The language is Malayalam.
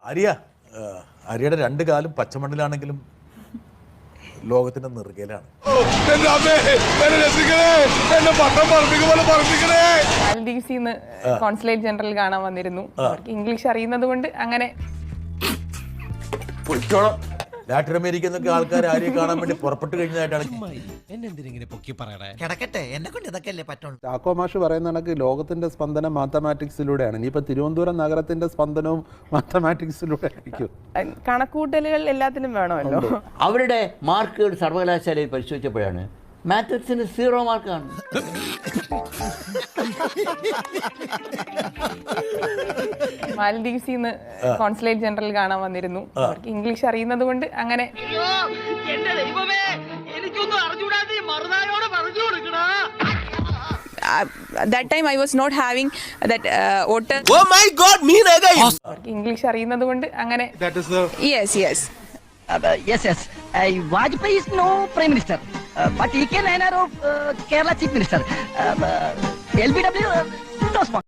ആര്യ ആര്യയുടെ രണ്ട് കാലും പച്ചമണ്ണിലാണെങ്കിലും ലോകത്തിന്റെ നെറുകയിലാണ്. മാലദ്വീപ്സിൽ നിന്ന് കോൺസുലേറ്റ് ജനറൽ കാണാൻ വന്നിരുന്നു. അവർക്ക് ഇംഗ്ലീഷ് അറിയുന്നത് കൊണ്ട് അങ്ങനെ ലാറ്റിൻ അമേരിക്കയിൽ നിന്നൊക്കെ ആൾക്കാർ ആര്യെ കാണാൻ വേണ്ടി പുറപ്പെട്ടു കഴിഞ്ഞതായിട്ടാണ്. ചാക്കോ മാഷ് പറയുന്ന കണക്ക് ലോകത്തിന്റെ സ്പന്ദനം മാത്തമാറ്റിക്സിലൂടെയാണ്. ഇനിയിപ്പോ തിരുവനന്തപുരം നഗരത്തിന്റെ സ്പന്ദനവും മാത്തമാറ്റിക്സിലൂടെ ആയിരിക്കും. കണക്കൂട്ടലുകൾ എല്ലാത്തിനും വേണമല്ലോ. അവരുടെ മാർക്കുകൾ സർവകലാശാലയിൽ പരിശോധിച്ചപ്പോഴാണ് മാത്തമാറ്റിക്സിന് 0 മാർക്കാണ്. മാലദ്വീപ്സിൽ നിന്ന് കോൺസുലേറ്റ് ജനറൽ കാണാൻ വന്നിരുന്നു. അവർക്ക് ഇംഗ്ലീഷ് അറിയുന്നത് കൊണ്ട് അങ്ങനെ that time I was not having that voter. Oh my God, me again. അവർക്ക് ഇംഗ്ലീഷ് അറിയുന്നത് കൊണ്ട് അങ്ങനെ yes. Yes. Vajpayee is no prime minister, but he can of Kerala chief minister. LBW, no small.